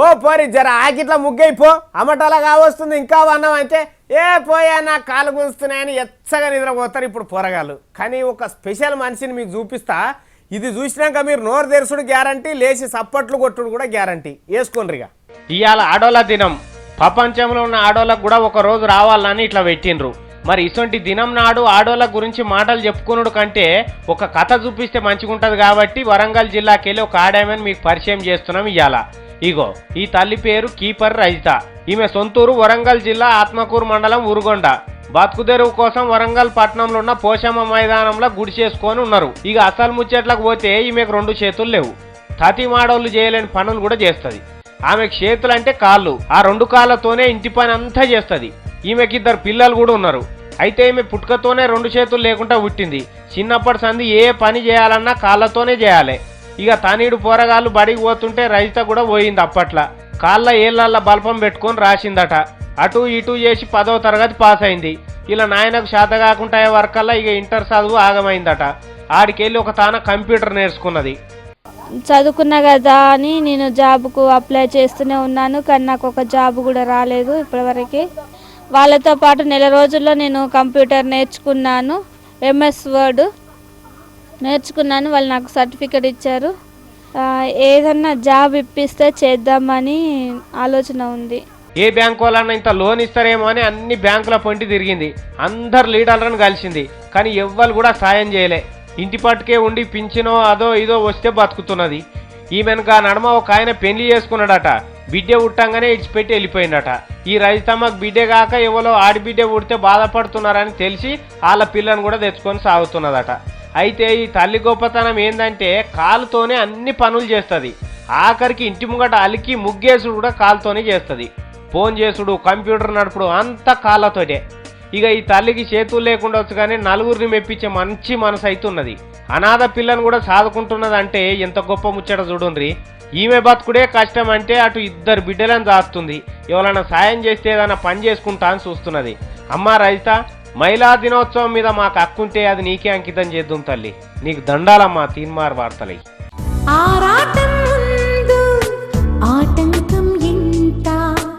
ఓ పోరి జర ఆకిట్లా ముగ్గైపో అమ్మటలా కావస్తుంది ఇంకా అన్నం అంటే ఏ పోయా నా కాలు గుంజుతున్నాయని ఎచ్చగా నిద్రపోతారు ఇప్పుడు పోరగాళ్ళు. కానీ ఒక స్పెషల్ మనిషిని మీకు చూపిస్తా, ఇది చూసినాక మీరు నోరు తెరుసుడు గ్యారంటీ, లేచి సప్పట్లు కొట్టుడు కూడా గ్యారంటీ. వేసుకోండిగా. ఇవాళ ఆడోళ్ళ దినం, ప్రపంచంలో ఉన్న ఆడోళ్ళకు కూడా ఒక రోజు రావాలని ఇట్లా పెట్టిండ్రు. మరి ఇటువంటి దినం నాడు ఆడోళ్ళ గురించి మాటలు చెప్పుకున్నాడు కంటే ఒక కథ చూపిస్తే మంచిగుంటది కాబట్టి వరంగల్ జిల్లాకి వెళ్ళి ఒక ఆడామని మీకు పరిచయం చేస్తున్నాం ఇవాళ. ఇగో ఈ తల్లి పేరు కీపర్ రజిత. ఈమె సొంతూరు వరంగల్ జిల్లా ఆత్మకూరు మండలం ఉరుగొండ. బతుకుదెరువు కోసం వరంగల్ పట్టణంలో ఉన్న పోషమ్మ మైదానంలో గుడి చేసుకొని ఉన్నారు. ఇక అసలు ముచ్చట్లకు పోతే ఈమెకు 2 చేతులు లేవు. తతి మాడోళ్ళు చేయలేని పనులు కూడా చేస్తుంది. ఆమెకు చేతులు అంటే కాళ్ళు, ఆ 2 కాళ్ళతోనే ఇంటి పని అంతా చేస్తుంది. ఈమెకి 2 పిల్లలు కూడా ఉన్నారు. అయితే ఈమె పుట్టుకతోనే 2 చేతులు లేకుండా పుట్టింది. చిన్నప్పటి సంది ఏ పని చేయాలన్నా కాళ్ళతోనే చేయాలి. ఇక తనీడు పోరగాళ్ళు బడికి పోతుంటే రజిత కూడా పోయింది. అప్పట్లో కాళ్ళ ఏళ్ళ బల్పం పెట్టుకొని రాసిందట. అటు ఇటు చేసి 10వ తరగతి పాస్ అయింది. ఇలా నాయనకు శాత కాకుండా వరకల్లా ఇక ఇంటర్ చదువు ఆగమైందట. ఆడికెళ్ళి ఒక తాన కంప్యూటర్ నేర్చుకున్నది. చదువుకున్నా కదా అని నేను జాబ్కు అప్లై చేస్తూనే ఉన్నాను, కానీ నాకు ఒక జాబ్ కూడా రాలేదు ఇప్పటివరకు. వాళ్ళతో పాటు నెల రోజుల్లో నేను కంప్యూటర్ నేర్చుకున్నాను, ఎంఎస్ వర్డ్ నేర్చుకున్నాను. వాళ్ళు నాకు సర్టిఫికెట్ ఇచ్చారు. ఏదన్నా జాబ్ ఇప్పిస్తే చేద్దామని ఆలోచన ఉంది. ఏ బ్యాంకు వాళ్ళన్నా ఇంత లోన్ ఇస్తారేమో అని అన్ని బ్యాంకుల పొంటి తిరిగింది. అందరు లీడర్లను కలిసింది, కానీ ఎవ్వరు కూడా సాయం చేయలే. ఇంటి పట్టుకే ఉండి పింఛనో అదో ఇదో వస్తే బతుకుతున్నది. ఈమెనుగా నడమ ఒక ఆయన పెళ్లి చేసుకున్నాడట. బిడ్డ ఉట్టంగానే ఇడిచిపెట్టి వెళ్ళిపోయిందట. ఈ రజితమ్మకు బిడ్డే కాక ఎవరో ఆడిబిడ్డే ఉడితే బాధపడుతున్నారని తెలిసి వాళ్ళ పిల్లను కూడా తెచ్చుకొని సాగుతున్నదట. అయితే ఈ తల్లి గొప్పతనం ఏంటంటే కాలుతోనే అన్ని పనులు చేస్తుంది. ఆఖరికి ఇంటి ముంగట అలికి ముగ్గేసుడు కూడా కాలుతోనే చేస్తుంది. ఫోన్ చేసుడు, కంప్యూటర్ నడుపుడు అంతా కాళ్ళతోటే. ఇక ఈ తల్లికి చేతులు లేకుండా వచ్చు, కానీ నలుగురిని మెప్పించే మంచి మనసు అవుతున్నది. అనాథ పిల్లను కూడా సాదుకుంటున్నది అంటే ఎంత గొప్ప ముచ్చట చూడుండ్రి. ఈమె బతుకుడే కష్టం అంటే అటు 2 బిడ్డలను దాస్తుంది. ఎవరైనా సాయం చేస్తే ఏదైనా పని చేసుకుంటా అని చూస్తున్నది. అమ్మా రజిత, మహిళా దినోత్సవం మీద మాకు హక్కుంటే అది నీకే అంకితం చేద్దాం తల్లి. నీకు దండాలమ్మా తీన్మార్ వార్తలై.